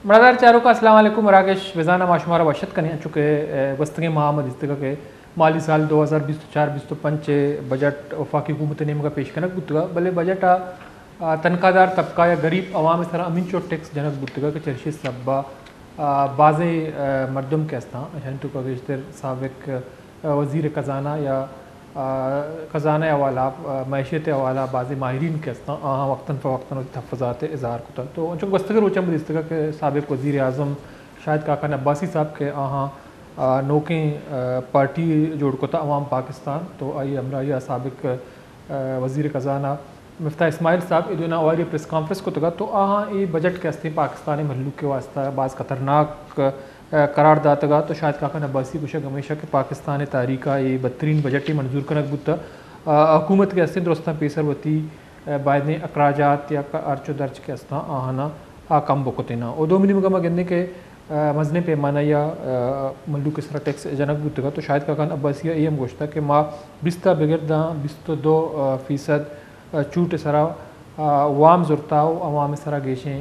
मरादार चारों का अस्सलाम वालेकुम मराकेश वज़ाना माशुमारा वशत कने चुके वस्तगे महामद इस्तगा के माली साल 2024-25 बजट वफाकी हुकूमत ने मगा पेश कनक बुतगा भले बजट तनख्वाहदार तबका या गरीब अवाम इस तरह अमीन चो टैक्स जनक बुतगा के चर्शी सब्बा बाज़े मरदम के अस्ता अशान तो कगेश्तर साबिक वज़ीर ख़जाना या ख़जाना अवाला मैशियत अवाला बाज़ माहिरीन के अस्ता वक्तन फ़वक्तन तहफ़्फ़ुज़ात इज़हार कुता तो चूँकि वस्तगर उचम इस्तगा के साबिक वज़ीर आज़म शाहिद काका अब्बासी साहब के नौकें पार्टी जोड़ कोता अवाम पाकिस्तान तो आई हमरा या साबिक वज़ीर ख़जाना मिफ्ता इस्माइल साहब इदोना वारी प्रेस कॉन्फ्रेंस को तगा तो ये बजट के अस्ते पाकिस्तानी मल्लुक के वास्ता बाज़ ख़तरनाक करार दातगा तो शायद काका अब्बासी कुशक हमेशा के पाकिस्तान तारीखा ये बदतरीन बजट ही मंजूर कनक बुता हुकूमत के अस्ते दुरुस्ता पेसर वती बायने अखराजात या अर्चो दर्ज के अस्ता आहाना कम बकोतेना और दो मिनी मगमा गन्ने के मजने पैमाना या मल्लुक के सरा टैक्स जनक बुतगा तो शायद काका अब्बासी ये हम गोश्ता कि माँ बिस्ता बगैरदा 22% चूट सरा वाम जुर्ताव अवाम सरा गेशें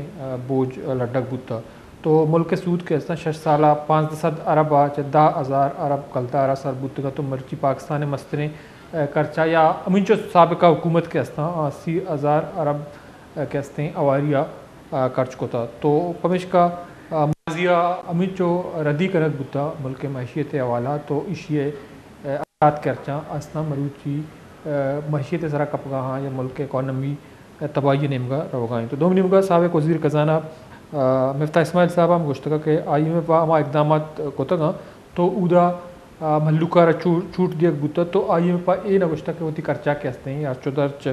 बोझ लड्डक बुता तो मुल्क के सूद के अस्ता 6 साला 5 अरब 10,000 अरब कलतारा सर बुतगा तो मर्ची पाकिस्तान मस्तने खर्चा या अमीचो सबका हुकूमत के अस्ता 80,000 अरब के अस्ते अवारिया खर्च को था तो पमिश का माजिया अमीचो रद्दी करक बुता मुल्क के मैशियत हवाला तो इशिए खर्चा अस्ता मरूची मैशियत सरा कपगा या मुल्क के इकॉनमी तबाही नेमगा रोगाएँ तो दो निमगा साबिक वज़ीर ख़जाना मिफ्ता इस्माइल साहब हम गुश्तगा के IMF हमा इकदाम कोतगा तो उदा मल्लुका छूट दिया बुता तो IMF ए न गुश्ता के होती खर्चा के हस्ते हैं या चौदर्च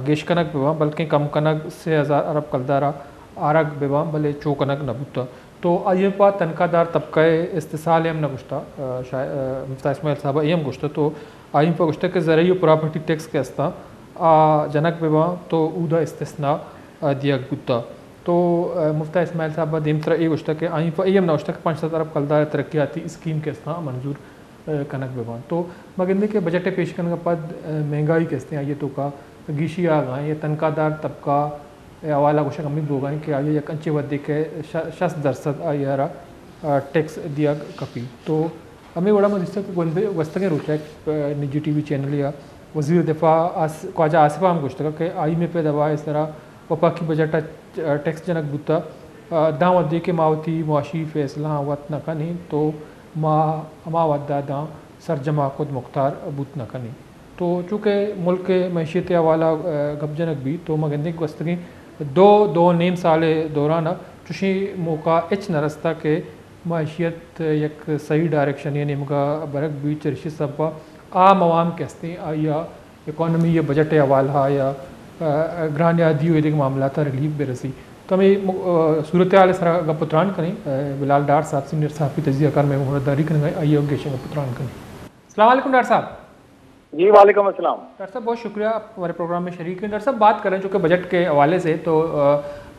गेश कनक बेवा बल्कि कम कनक 6,000 अरब कलदारा आरग बेवा भले चो कनक न बुता तो IMF तनख्वाहदार तबका इस्तेसाल एम न गुश्ता मिफ्ता इस्माइल साहब एम गुश्ता तो IMF गुश्ता के ज़रिए प्रॉपर्टी टैक्स के हस्ता जनक बेवा तो उदा इस्तेसना दिया बुता तो मुफ्ता इस्माइल साहब देमतरा ये गुश्ता के IMF एम न गुश्ता के 5,000 अरब कलदार तरक्याती स्कीम के हस्ता मंजूर कनक बेवा तो मगंदे के बजट पेश करने का पद महंगाई के हस्ते आइए तो का गिशी आ गए ये तनख्वाहदार तबका हवाला कुछ कमी बोगाएँ कि आइए एक अच्छे वदे के 60% आयारा टैक्स दिया कपी तो हमें बड़ा मजिस्टर के वस्तगे रोचा निजी TV चैनल या वज़ीर दिफा ख्वाजा आसिफा हम गुश्तगा के IMF पे दवा इस तरह वफा की बजट टैक्स जनक बुता दाँ वदे के मावती मुआशी फैसला वत न कनी तो माँ वदा दाँ सरजमा खुद मुख्तार बुत न कनी तो चूँकि मुल्क के मैशियत हवाला गपजनक भी तो मगंदे वस्तगी दो नेम साल दौरान चुशी मौका एच नरस्ता के मैशियत एक सही डायरेक्शन यानी मगा बरक भी चरशी सब आम आवाम के हस्ते या इकॉनमी या बजट हवाला या ग्रांड आदि हुए मामला था रिलीफ बेरसी तो हमें सूरत हाल सरा गपुत्रान करें बिलाल डार साहब सीनियर साहब की तजिया कार में मुहरदारी करेंगे आइए गपुत्रान करें। अस्सलाम वालेकुम डॉक्टर साहब। जी वालेकुम अस्सलाम। डॉक्टर साहब बहुत शुक्रिया आप हमारे प्रोग्राम में शरीक हैं। डॉक्टर साहब बात करें चूँकि बजट के हवाले से तो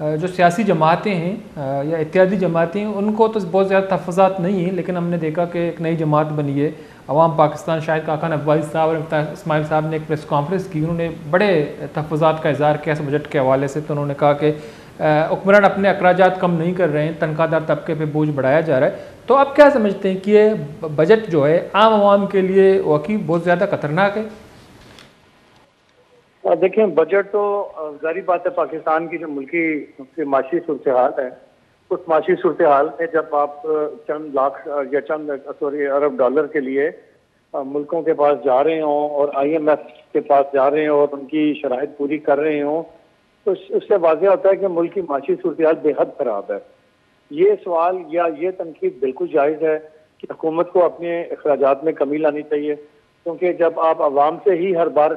जो सियासी जमातें हैं या इत्यादि जमातें हैं उनको तो बहुत ज़्यादा तहफ़्फ़ुज़ात नहीं हैं लेकिन हमने देखा कि एक नई जमात बनी है अवाम पाकिस्तान शाहिद काका अब्बासी साहब और मिफ्ता इस्माइल साहब ने एक प्रेस कॉन्फ्रेंस की उन्होंने बड़े तहफ़्फ़ुज़ात का इज़हार किया इस बजट के हवाले से तो उन्होंने कहा कि हुक्मरान अपने अखराजात कम नहीं कर रहे हैं तनख्वाहदार तबके पे बोझ बढ़ाया जा रहा है तो आप क्या समझते हैं कि ये बजट जो है आम आवाम के लिए वाकई बहुत ज़्यादा खतरनाक है? देखिए बजट तो जारी बात है पाकिस्तान की जो मुल्की माशी सूरत हाल है उस माशी सूरत हाल में जब आप चंद लाख या चंद अरब डॉलर के लिए मुल्कों के पास जा रहे हों और IMF के पास जा रहे हों और उनकी शराइत पूरी कर रहे हों तो उससे वाज़ेह होता है कि मुल्क की माशी सूरत हाल बेहद ख़राब है। ये सवाल या ये तनकीद बिल्कुल जायज़ है कि हुकूमत को अपने अखराजात में कमी लानी चाहिए क्योंकि जब आप आवाम से ही हर बार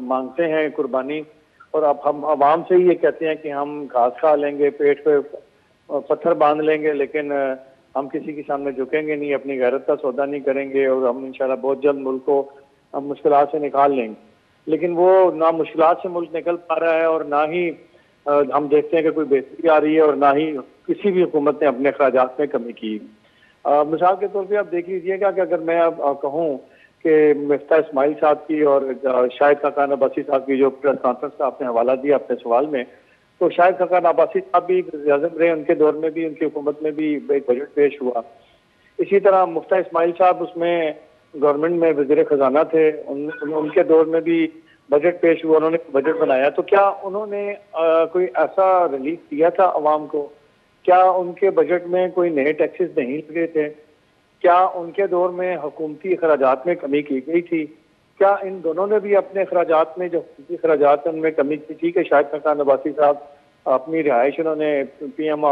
मांगते हैं कुर्बानी और अब हम आवाम से ही ये कहते हैं कि हम घास खा लेंगे पेट पे पत्थर बांध लेंगे लेकिन हम किसी के सामने झुकेंगे नहीं अपनी गैरत का सौदा नहीं करेंगे और हम इंशाल्लाह बहुत जल्द मुल्क को हम मुश्किलात से निकाल लेंगे लेकिन वो ना मुश्किलात से मुल्क निकल पा रहा है और ना ही हम देखते हैं कि कोई बेहतरी आ रही है और ना ही किसी भी हुकूमत ने अपने अखराजात में कमी की। मिसाल के तौर पर आप देख लीजिएगा कि अगर मैं अब कहूँ कि मिफ्ता इस्माइल साहब की और शाहिद काका अब्बासी साहब की जो प्रेस कॉन्फ्रेंस का आपने हवाला दिया अपने सवाल में तो शायद खकान अब्बासी साहब भी वज़ीर-ए-आज़म रहे, उनके दौर में भी, उनकी हुकूमत में भी एक बजट पेश हुआ। इसी तरह मुफ्ता इस्माइल साहब उसमें गवर्नमेंट में वज़ीर खजाना थे, उनके दौर में भी बजट पेश हुआ, उन्होंने बजट बनाया। तो क्या उन्होंने कोई ऐसा रिलीफ दिया था अवाम को? क्या उनके बजट में कोई नए टैक्सेस नहीं लगे थे? क्या उनके दौर में हुकूमती अखराजात में कमी की गई थी? क्या इन दोनों ने भी अपने अखराजात में जो हुकूमती अखराजात हैं उनमें कमी की थी कि शायद खकान अब्बासी साहब अपनी रिहाइश उन्होंने PM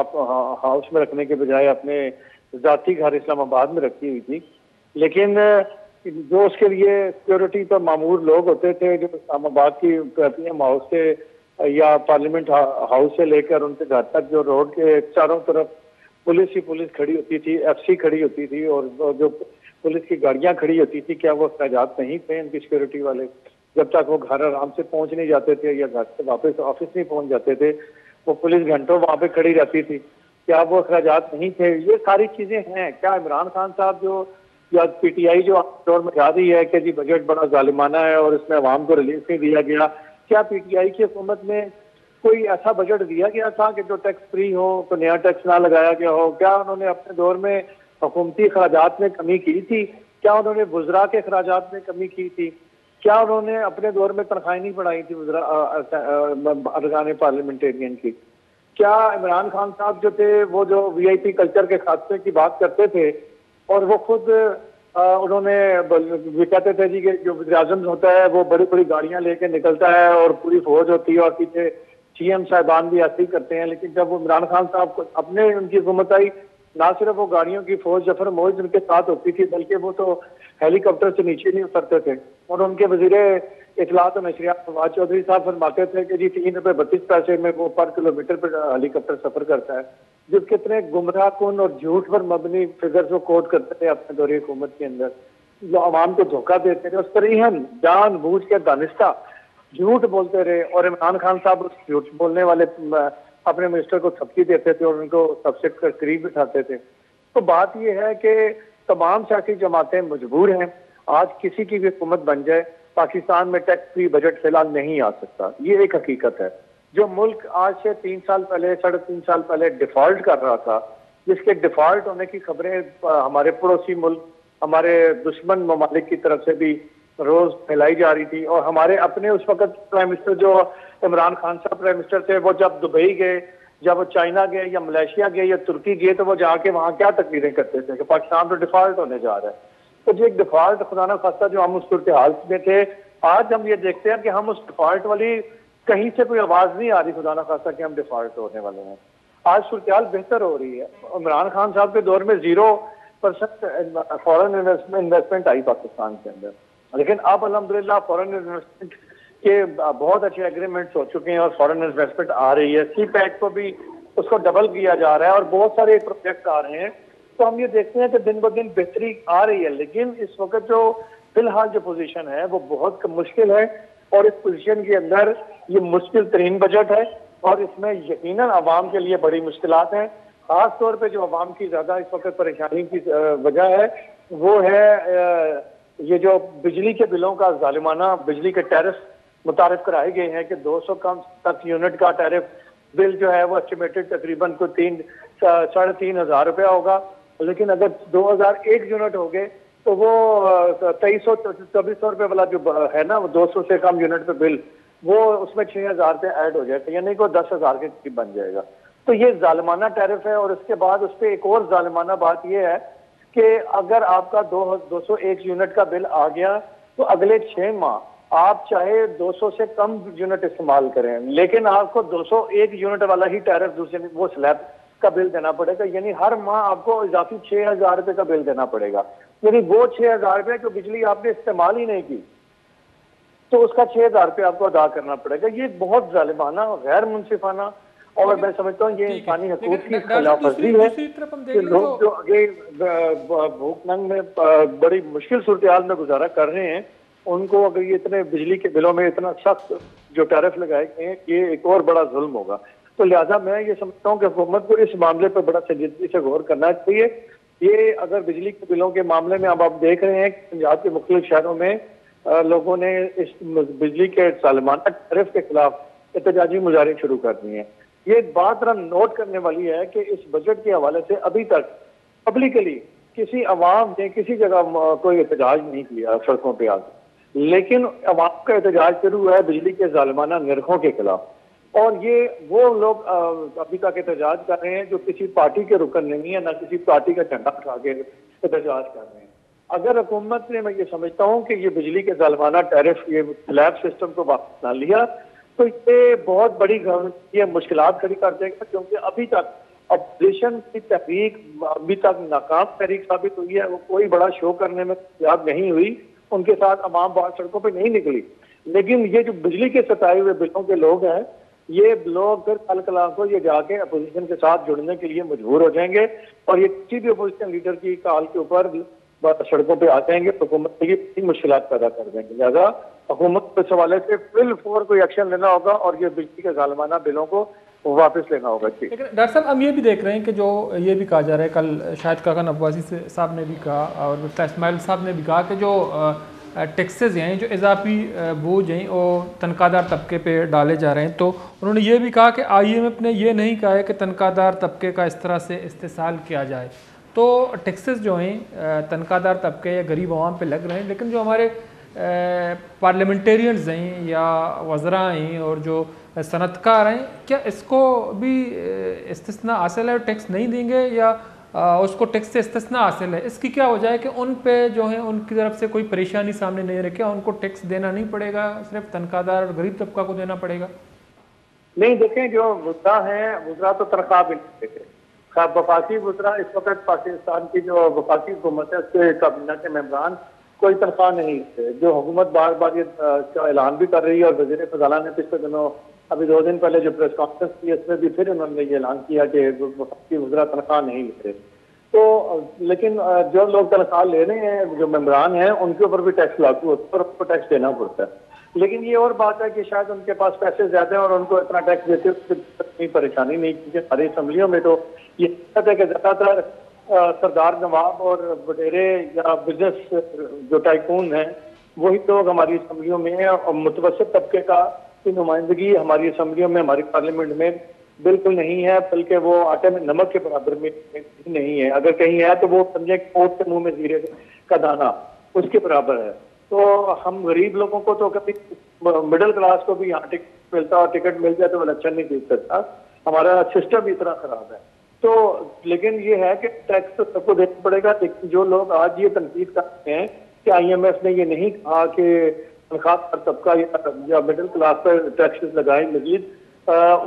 हाउस में रखने के बजाय अपने जाती घर इस्लामाबाद में रखी हुई थी? लेकिन जो उसके लिए सिक्योरिटी पर मामूर लोग होते थे, जो इस्लामाबाद की PM हाउस से या पार्लियामेंट हाउस से लेकर उनके घर तक जो रोड के चारों तरफ पुलिस ही पुलिस खड़ी होती थी, FC खड़ी होती थी और जो पुलिस की गाड़ियां खड़ी होती थी, क्या वो अखराजात नहीं थे इनकी सिक्योरिटी वाले? जब तक वो घर आराम से पहुंच नहीं जाते थे या घर से वापस ऑफिस नहीं पहुंच जाते थे, वो पुलिस घंटों वहां पे खड़ी रहती थी। क्या वो अखराजात नहीं थे? ये सारी चीजें हैं। क्या इमरान खान साहब जो या PTI जो दौर में जा रही है कि जी बजट बड़ा जालिमाना है और इसमें अवाम को रिलीफ नहीं दिया गया, क्या PTI की हुकूमत में कोई ऐसा बजट दिया गया था कि जो टैक्स फ्री हो, तो नया टैक्स ना लगाया गया हो? क्या उन्होंने अपने दौर में हुकूमती अखराजात में कमी की थी? क्या उन्होंने वुज़रा के अखराजात में कमी की थी? क्या उन्होंने अपने दौर में तनख्वाहें नहीं बढ़ाई थी अरकान पार्लियामेंटेरियन की? क्या इमरान खान साहब जो थे वो जो VIP कल्चर के खात्मे की बात करते थे और वो खुद उन्होंने कहते थे जी कि जो वज़ीर-ए-आज़म होता है वो बड़ी बड़ी गाड़ियां लेके निकलता है और पूरी फौज होती है और पीछे CM साहिबान भी ऐसे ही करते हैं। लेकिन जब वो इमरान खान साहब को अपने उनकी हुकूमत आई, ना सिर्फ वो गाड़ियों की फौज जफर मोहित उनके साथ होती थी, बल्कि वो तो हेलीकॉप्टर से नीचे नहीं उतरते थे। और उनके वज़ीरे इत्तलात और नशरियात फवाद चौधरी साहब फरमाते थे कि जी 3 रुपए 32 पैसे में वो पर किलोमीटर पर हेलीकॉप्टर सफर करता है। जो कितने गुमराह कुन और झूठ पर मबनी फिगर्स वो कोट करते थे अपने दौरे हुकूमत के अंदर, जो आवाम को धोखा देते थे। उस पर जान बूझ के दानिस्ता झूठ बोलते रहे और इमरान खान साहब उस झूठ बोलने वाले अपने मिनिस्टर को थपकी देते थे और उनको सबसे करीब बिठाते थे। तो बात यह है कि तमाम सियासी जमातें मजबूर हैं। आज किसी की भी हुकूमत बन जाए, पाकिस्तान में टैक्स फ्री बजट फिलहाल नहीं आ सकता, ये एक हकीकत है। जो मुल्क आज से 3 साल पहले 3.5 साल पहले डिफॉल्ट कर रहा था, जिसके डिफॉल्ट होने की खबरें हमारे पड़ोसी मुल्क, हमारे दुश्मन ममालिक की तरफ से भी रोज फैलाई जा रही थी, और हमारे अपने उस वक्त प्राइम मिनिस्टर जो इमरान खान साहब प्राइम मिनिस्टर थे, वो जब दुबई गए, जब वो चाइना गए या मलेशिया गए या तुर्की गए, तो वो जाके वहां क्या तकरीरें करते थे कि पाकिस्तान तो डिफॉल्ट होने जा रहा है। तो जो एक डिफॉल्ट खुदा ना खास्ता जो हम उस सूरत हाल में थे, आज हम ये देखते हैं कि हम उस डिफॉल्ट वाली कहीं से कोई आवाज नहीं आ रही खुदा ना खास्ता कि हम डिफॉल्ट होने वाले हैं। आज सूरत हाल बेहतर हो रही है। इमरान खान साहब के दौर में 0% फॉरेन इन्वेस्टमेंट आई पाकिस्तान के अंदर, लेकिन अब अल्हम्दुलिल्लाह फॉरेन इन्वेस्टमेंट के बहुत अच्छे एग्रीमेंट्स हो चुके हैं और फॉरेन इन्वेस्टमेंट आ रही है। CPEC को भी उसको डबल किया जा रहा है और बहुत सारे प्रोजेक्ट आ रहे हैं। तो हम ये देखते हैं कि दिन ब दिन बेहतरी आ रही है, लेकिन इस वक्त जो फिलहाल जो पोजीशन है वो बहुत मुश्किल है, और इस पोजीशन के अंदर ये मुश्किल तरीन बजट है और इसमें यकीनन आवाम के लिए बड़ी मुश्किलात हैं। खास तौर पे जो आवाम की ज्यादा इस वक्त परेशानी की वजह है वो है ये जो बिजली के बिलों का जालिमाना बिजली के टैरिफ मुतारिफ कराए गए हैं कि 200 कम तक यूनिट का टैरिफ बिल जो है वो एस्टिमेटेड तकरीबन को 3-3.5 हज़ार रुपया होगा, लेकिन अगर 2001 यूनिट हो गए तो वो 2300-2400 रुपये वाला जो है ना, वो 200 से कम यूनिट पे बिल, वो उसमें 6,000 रुपये ऐड हो जाएगा, यानी कि 10,000 के करीब बन जाएगा। तो ये जालिमाना टैरिफ है। और इसके बाद उस पर एक और जालिमाना बात ये है कि अगर आपका 201 यूनिट का बिल आ गया तो अगले 6 माह आप चाहे 200 से कम यूनिट इस्तेमाल करें, लेकिन आपको 201 यूनिट वाला ही टैरिफ दूसरे वो स्लैब का बिल देना पड़ेगा। यानी हर माह आपको इजाफी 6,000 रुपये का बिल देना पड़ेगा। यानी वो 6,000 रुपये जो बिजली आपने इस्तेमाल ही नहीं की, तो उसका 6,000 रुपये आपको अदा करना पड़ेगा। ये बहुत जालिमाना और गैर मुनसिफाना, और मैं समझता हूँ ये इंसानी हकूक की खिलाफ वर्जी है कि लोग जो आगे भूख नंग में बड़ी मुश्किल सूरत हाल में गुजारा कर रहे हैं, उनको अगर ये इतने बिजली के बिलों में इतना सख्त जो टैरिफ लगाए गए हैं, ये एक और बड़ा जुल्म होगा। तो लिहाजा मैं ये समझता हूँ कि हुकूमत को इस मामले पर बड़ा संजीदगी से गौर करना चाहिए। ये अगर बिजली के बिलों के मामले में अब आप देख रहे हैं कि पंजाब के मुख्तलिफ शहरों में लोगों ने इस बिजली के सालाना टैरिफ के खिलाफ एहतजाजी मुजाहरे शुरू कर दिए हैं। ये बात जरा नोट करने वाली है कि इस बजट के हवाले से अभी तक पब्लिकली किसी अवाम ने किसी जगह कोई एहतजाज नहीं किया सड़कों पे आकर, लेकिन अवाम का एहतजाज शुरू हुआ है बिजली के जालिमाना निर्खों के खिलाफ। और ये वो लोग अभी तक एहतजाज कर रहे हैं जो किसी पार्टी के रुकन नहीं है, ना किसी पार्टी का झंडा उठा के एहतजाज कर रहे हैं। अगर हुकूमत ने, मैं ये समझता हूँ कि ये बिजली के जालिमाना टैरिफ, ये स्लैब सिस्टम को वापस ना लिया तो ये बहुत बड़ी ये मुश्किलात खड़ी कर देगा, क्योंकि अभी तक अपोजिशन की तहरीक अभी तक नाकाम तहरीक साबित हुई है। वो कोई बड़ा शो करने में कामयाब नहीं हुई, उनके साथ अवाम बाहर सड़कों पर नहीं निकली। लेकिन ये जो बिजली के सताए हुए बिलों के लोग हैं, ये लोग फिर कल कला को ये जाके अपोजिशन के साथ जुड़ने के लिए मजबूर हो जाएंगे और ये किसी भी अपोजिशन लीडर की कॉल के ऊपर सड़कों पे आ जाएंगे, तो हुकूमत के लिए मुश्किलात पैदा कर देंगे। लिहाजा हुकूमत को इस हवाले से फिल फोर कोई एक्शन लेना होगा और ये बिजली के जालिमाना बिलों को वापस लेना होगा। लेकिन डॉक्टर साहब, हम ये भी देख रहे हैं कि जो ये भी कहा जा रहा है, कल शायद काका नवाजी साहब ने भी कहा और मिफ्ता इस्माइल साहब ने भी कहा कि जो टैक्सेस हैं, जो इजाफी बोझ हैं, वो तनख्वाहदार तबके पे डाले जा रहे हैं। तो उन्होंने ये भी कहा कि IMF ने ये नहीं कहा है कि तनख्वाहदार तबके का इस तरह से इस्तेसाल किया जाए। तो टैक्सेस जो हैं तनख्वाहदार तबके या गरीब आवाम पे लग रहे हैं, लेकिन जो हमारे पार्लियामेंटेरियंस हैं या वज़रा हैं और जो सनतकार हैं, क्या इसको भी इस्तिस्ना हासिल है और टैक्स नहीं देंगे, या उसको टैक्स से इस्तिस्ना हासिल है? इसकी क्या वजह है कि उन पे जो है उनकी तरफ से कोई परेशानी सामने नहीं रखे, उनको टैक्स देना नहीं पड़ेगा, सिर्फ तनख्वाहदार और गरीब तबका को देना पड़ेगा? नहीं, देखें, जो वज़रा हैं, वज़रा तो तनख्वाह भी नहीं देते। वफाकी वज़रा इस वक्त पाकिस्तान की जो वफाकी हुकूमत है उसके काबीना के मेंबरान कोई तनख्वाह नहीं देते। जो हुकूमत बार बार ये ऐलान भी कर रही है और वज़ीर ख़ज़ाना ने पिछले दिनों अभी 2 दिन पहले जो प्रेस कॉन्फ्रेंस की उसमें भी फिर उन्होंने ये ऐलान किया कि वफाकी वज़रा तनख्वाह नहीं लेते। तो लेकिन जो लोग तनख्वाह ले रहे हैं, जो मेंबरान हैं, उनके ऊपर भी टैक्स लागू होता है और उनको टैक्स देना पड़ता है। लेकिन ये और बात है कि शायद उनके पास पैसे ज्यादा हैं और उनको इतना टैक्स देते कोई परेशानी नहीं, क्योंकि हमारी असम्बलियों में तो ये है कि ज्यादातर सरदार नवाब और वडेरे या बिजनेस जो टाइकून हैं वही लोग हमारी असम्बलियों में हैं, और मुतवसत तबके का की नुमाइंदगी हमारी असम्बलियों में, हमारी पार्लियामेंट में बिल्कुल नहीं है, बल्कि वो आटे में नमक के बराबर में नहीं है। अगर कहीं है तो वो समझे कोट के मुंह में जीरे का दाना, उसके बराबर है। तो हम गरीब लोगों को तो कभी, मिडिल क्लास को भी यहाँ टिकट मिलता और टिकट मिल जाए तो इलेक्शन नहीं जीत सकता। हमारा सिस्टम भी इतना खराब है। तो लेकिन ये है कि टैक्स तो सबको देना पड़ेगा। लेकिन जो लोग आज ये तनकीद करते हैं कि IMF ने ये नहीं कहा कि तनख्वाह पर तबका या मिडिल क्लास पर टैक्सेस लगाए मजीद,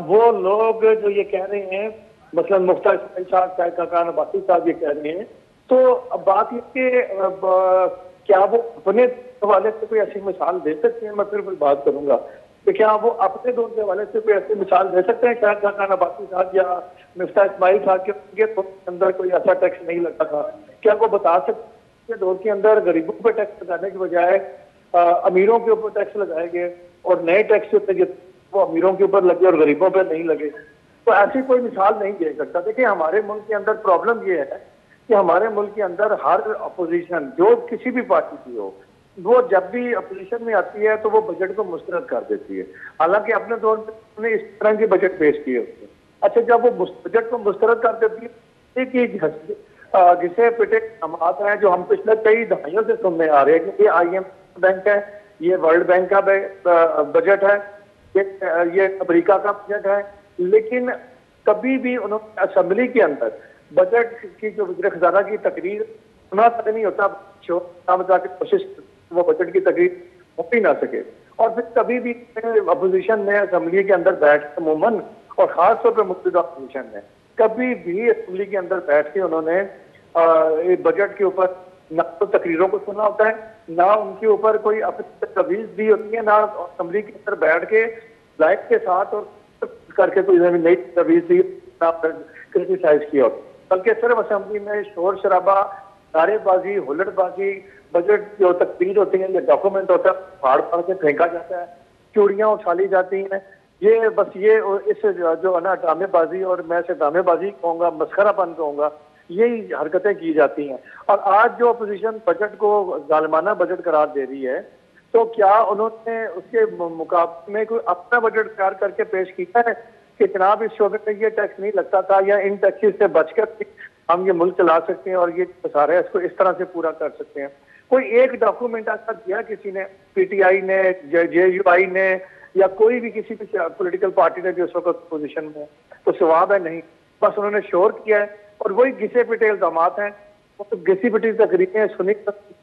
वो लोग जो ये कह रहे हैं, मसलन मुफ्ता इस्माइल साहब, चाहे काका नवाजी साहब ये कह रहे हैं, तो अब बात ये कि क्या वो अपने हवाले से कोई ऐसी मिसाल दे सकते हैं? मैं फिर बात करूंगा कि क्या वो अपने दौर के हवाले से कोई ऐसी मिसाल दे सकते हैं? क्या काका नवाजी साहब या मिफ्ता इस्माइल साहब के अंदर कोई ऐसा टैक्स नहीं लगा था? क्या वो बता सकते दौर के अंदर गरीबों पर टैक्स लगाने की बजाय अमीरों के ऊपर टैक्स लगाए गए और नए टैक्स वो अमीरों के ऊपर लगे और गरीबों पर नहीं लगे? तो ऐसी कोई मिसाल नहीं दे सकता। देखिए, हमारे मुल्क के अंदर प्रॉब्लम ये है कि हमारे मुल्क के अंदर हर अपोजिशन जो किसी भी पार्टी की हो, वो जब भी अपोजिशन में आती है तो वो बजट को मुस्तरद कर देती है। हालांकि अपने दौर में उन्होंने इस तरह के बजट पेश किए होते हैं। अच्छा, जब वो बजट को मुस्तरद कर देती है कि जिसे पिटे समात हैं, जो हम पिछले कई दहाइयों से सुनने आ रहे हैं कि ये IMF बैंक है, ये वर्ल्ड बैंक का बजट है, ये अमेरिका का बजट है, लेकिन कभी भी उन्होंने असेंबली के अंदर बजट की जो वज़ीर ख़ज़ाना की तकरीर सुना तक नहीं होता, बता के कोशिश वो बजट की तकरीर हो ही ना सके। और फिर कभी भी अपोजिशन ने असेंबली के अंदर बैठ के अमूमन और खास तौर पर मुख्तलिफ अपोजिशन ने कभी भी असेंबली के अंदर बैठ के उन्होंने बजट के ऊपर ना तो तकरीरों को सुना होता है, ना उनके ऊपर कोई अपनी तवीज़ दी होती है, ना असेंबली के अंदर बैठ के लाइट के साथ और करके कोई नई तवीज़ दी, ना क्रिटिसाइज किया होता, बल्कि सिर्फ असेंबली में शोर शराबा, नारेबाजी, हुल्लड़बाजी, बजट जो तकरीर होती है, ये डॉक्यूमेंट होता है, फाड़ फाड़ के फेंका जाता है, चूड़ियाँ उछाली जाती हैं। ये बस ये इस जो है ना ड्रामेबाजी, और मैं इसे ड्रामेबाजी कहूँगा, मस्खरापन कहूँगा, यही हरकतें की जाती हैं। और आज जो अपोजिशन बजट को जालिमाना बजट करार दे रही है, तो क्या उन्होंने उसके मुकाबले में कोई अपना बजट तैयार करके पेश किया है कि जनाब इस शोबे में ये टैक्स नहीं लगता था या इन टैक्सेस से बचकर हम ये मुल्क चला सकते हैं और ये सारा इसको इस तरह से पूरा कर सकते हैं? कोई एक डॉक्यूमेंट ऐसा दिया किसी ने, पीटीआई ने, जेयूआई ने, या कोई भी किसी भी पॉलिटिकल पार्टी ने जो उस वक्त पोजीशन में? तो जवाब है नहीं, बस उन्होंने शोर किया है और वही घिसे पिटे इल्जामात हैं, तो घिसी पिटी तकरीरें सुनी,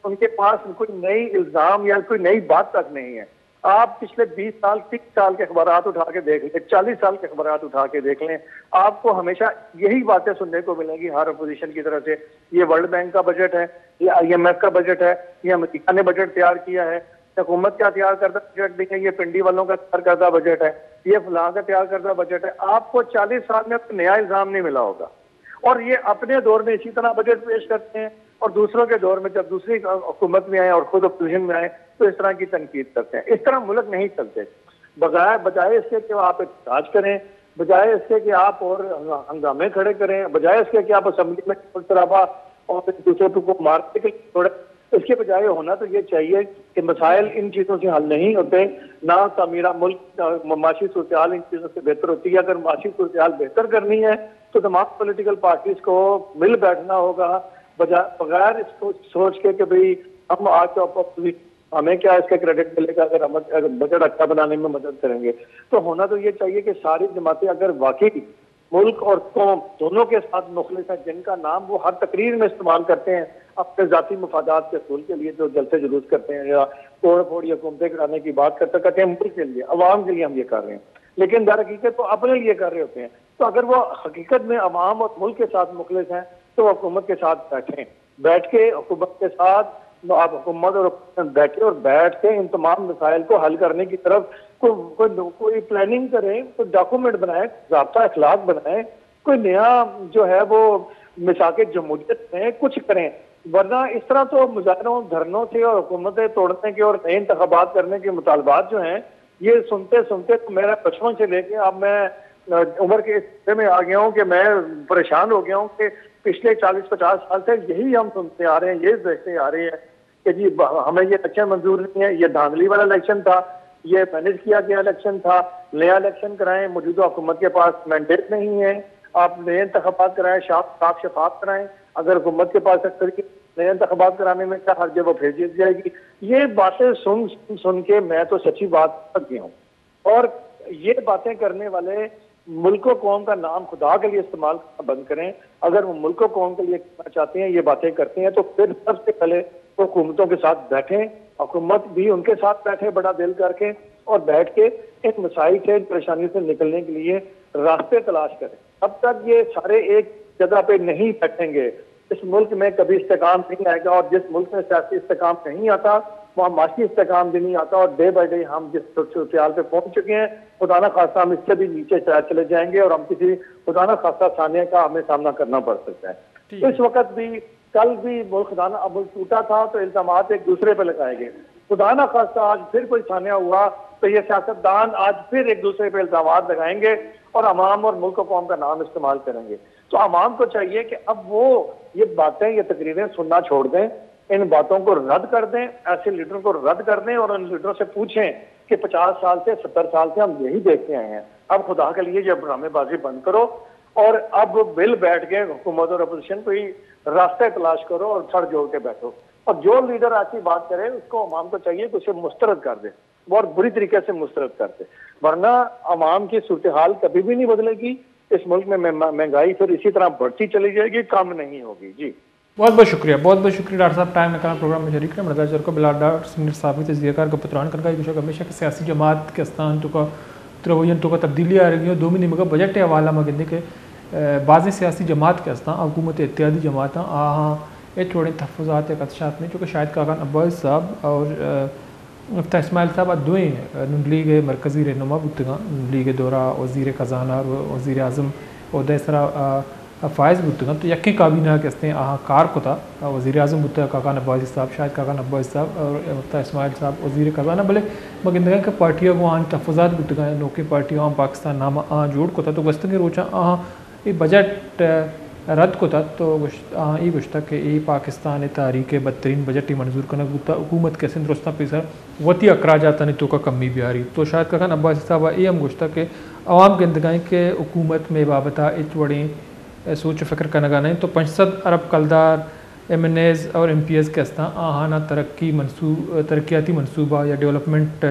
उनके पास कोई नई इल्जाम या कोई नई बात तक नहीं है। आप पिछले 20 साल 30 साल के अखबार उठा के देख लें, 40 साल के अखबार उठा के देख लें, आपको हमेशा यही बातें सुनने को मिलेंगी हर अपोजिशन की तरफ से। ये वर्ल्ड बैंक का बजट है, ये IMF का बजट है, ये अमेरिका ने बजट तैयार किया है, हुकूमत का तैयार करता बजट नहीं है, ये पिंडी वालों का तैयार करता बजट है, ये फलां का तैयार करता बजट है। आपको 40 साल में नया इल्जाम नहीं मिला होगा। और ये अपने दौर में इसी तरह बजट पेश करते हैं और दूसरों के दौर में जब दूसरी हुकूमत में आए और खुद अपोजिशन में आए तो इस तरह की तनकीद करते हैं। इस तरह मुल्क नहीं चलते। बजाय इसके कि आप एहतजाज करें, बजाय इसके कि आप और हंगामे खड़े करें, बजाय इसके कि आप असेंबली में शराबा और एक दूसरे को मारने के लिए छोड़े, इसके बजाय होना तो ये चाहिए कि मसाइल इन चीज़ों से हल नहीं होते, ना तामीरा मुल्क माशी सूरत इन चीज़ों से बेहतर होती है। अगर माशी सूरत बेहतर करनी है तो तमाम पॉलिटिकल पार्टीज को मिल बैठना होगा, बगैर इसको सोच के कि भाई हम आज तो हमें क्या इसका क्रेडिट मिलेगा अगर हम बजट अच्छा बनाने में मदद करेंगे। तो होना तो ये चाहिए कि सारी जमातें अगर वाकई मुल्क और कौम दोनों के साथ मुखलिस है, जिनका नाम वो हर तकरीर में इस्तेमाल करते हैं अपने जाती मफादात के असूल के लिए, जो जलसे जुलूस करते हैं या तोड़ फोड़ या हुकूमतें कराने की बात करते कहते हैं मुल्क के लिए, अवाम के लिए हम ये कर रहे हैं, लेकिन दर हकीकत तो अपने लिए कर रहे होते हैं। तो अगर वो हकीकत में अवाम और मुल्क के साथ मुखलिस हैं तो हुकूमत के साथ बैठें, बैठ के हुकूमत के साथ आप हुकूमत और बैठे और बैठ के इन तमाम मसाइल को हल करने की तरफ कोई प्लानिंग करें, कोई डॉक्यूमेंट बनाए, ज़ाब्ता अखलाक बनाए, कोई नया जो है वो मिसाके जमहूरियत में कुछ करें। वरना इस तरह तो मुजाहरों धरनों से और हुकूमतें तोड़ने के और नए इंतखाबात करने के मुतालबात जो हैं, ये सुनते सुनते तो मेरा बचपन से लेके अब मैं उम्र के हिस्से में आ गया हूँ कि मैं परेशान हो गया हूँ कि पिछले 40-50 साल से यही हम सुनते आ रहे हैं, ये देखते आ रहे हैं कि जी हमें ये इलेक्शन मंजूर नहीं है, ये धांधली वाला इलेक्शन था, ये मैनेज किया गया इलेक्शन था, नया इलेक्शन कराएं, मौजूदा हुकूमत के पास मैंडेट नहीं है, आप नए इंतखाबात कराएं, साफ शफाफ कराएं, अगर हुकूमत के पास नए इंतखाबात कराने में क्या हर जगह भेज दी जाएगी। ये बातें सुन के मैं तो सच्ची बात कर गया हूँ। और ये बातें करने वाले मुल्क कौम का नाम खुदा के लिए इस्तेमाल करना बंद करें। अगर वो मुल्क कौम के लिए करना चाहते हैं, ये बातें करते हैं, तो फिर सबसे पहले वो हुकूमतों के साथ बैठें, हुकूमत भी उनके साथ बैठे बड़ा दिल करके, और बैठ के इन मसाइल से, इन परेशानी से निकलने के लिए रास्ते तलाश करें। अब तक ये सारे एक जगह पे नहीं बैठेंगे, इस मुल्क में कभी इस्तेकाम नहीं आएगा। और जिस मुल्क में सियासी इस्तेकाम नहीं आता वहाँ माशी इस्तेकाम भी नहीं आता। और डे बाई डे हम जिस सूरत पे पहुंच चुके हैं, खुदा न खासा हम इससे भी नीचे चले जाएंगे और हम किसी खुदा न खासा सानिया का हमें सामना करना पड़ सकता है। इस वक्त भी, कल भी मुल्क टूटा था तो इल्जामात एक दूसरे पे लगाए गए। खुदा न खासा आज फिर कोई सानिया हुआ तो ये सियासतदान आज फिर एक दूसरे पे इल्जामात लगाएंगे और अवाम और मुल्क कौम का नाम इस्तेमाल करेंगे। तो अवाम को चाहिए कि अब वो ये बातें, ये तकरीरें सुनना छोड़ दें, इन बातों को रद्द कर दें, ऐसे लीडरों को रद्द कर दें और उन लीडरों से पूछें कि 50 साल से 70 साल से हम यही देखते आए हैं, अब खुदा के लिए ये ड्रामेबाजी बंद करो और अब बिल बैठ के हुकूमत और अपोजिशन को ही रास्ते तलाश करो और सर जोड़ के बैठो। और जो लीडर ऐसी बात करे उसको अवाम को चाहिए कि उसे मुस्तरद कर दे, बहुत बुरी तरीके से मुस्तरद कर दे, वरना अवाम की सूरत हाल कभी भी नहीं बदलेगी। इस मुल्क में महंगाई फिर इसी तरह बढ़ती चली जाएगी, कम नहीं होगी। जी बहुत बहुत शुक्रिया डॉक्टर साहब टाइम निकालना प्रोग्राम में शरीक मदद जर को बिला डॉक्टर सीनियर साहब तजगियाकार का पुत्रान करका विषय हमेशा के सियासी जमात के स्थान तो का रवैयन तो का तब्दीली आ रही है। 2 महीने मगर बजट के हवाला में गिनने के बाज़ सियासी जमात के स्थान हुकूमत इत्यादी जमात ये थोड़े तहफ़्फ़ुज़ात या खदशात में, चूँकि शाहिद काकान अब्बास साहब और मुफ्ता इस्माइल साहब दुए नून लीग मरकज़ी रहनुमा बुतगा, नून लीग दौरा वज़ीर ख़जाना और वज़ीर आज़म और सरा फ़ायज़ बुतगा, तो यक्के काबीना के हस्ते कार को था वज़ीर आज़म बुतगा काकान अब्बासी साहब, शाहिद काकान अब्बास साहब और मुफ्ता इस्माइल साहब वज़ीर ख़जाना। भले मगर के पार्टियों को तहफ़्फ़ुज़ात बुतगा नौके पार्टियों पाकिस्तान नामा जोड़ को था, तो गस्त के रोचा ये बजट रद्द को था तो ये गुश्ता कि ये पाकिस्तान तारीख बदतरीन बजट ही मंजूर करना हुकूमत के सिंदरुस्ता पेसर वती अखराजात तो का कमी भी आ रही तो शायद कखन अब्बासी साहब ये हम गुश्ता कि अवाम के इंतगाई के हुकूमत में बाबता इच बड़ी सोच फ़िक्र का नगा नहीं तो 500 अरब कलदार MNAs और MPs के अस्ता आहाना तरक्याती मनसूबा या डेवलपमेंट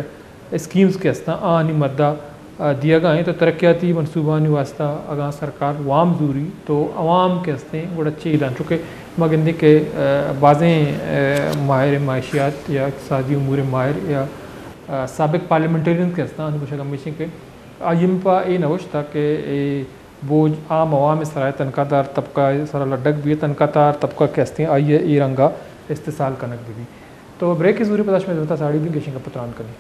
स्कीम्स के अस्ता आहानी मद्दा दिया गए तो तरक्याती मनसूबा वास्ता अगर सरकार वाम जूरी तो अवाम के हस्ते बड़ा अच्छे दान चूँकि मगंदे के बाज़ें माहिर माशियात या इक़्तिसादी उमूर माहिर या सबक पार्लियामेंटेरियन के हस्ता हमेशा के आयिम्पा ये नवश्ता कि बोझ आम अवाम सराय तनख्वाहदार तबका सारा लड्डक भी तनख्वाहदार तबका के हस्ते आइए ई रंगा इस्तेसाल कनक भी तो ब्रेक की जरूरी पदाश में जरूरत साड़ी भी गेशिंग का पुत्रान करें।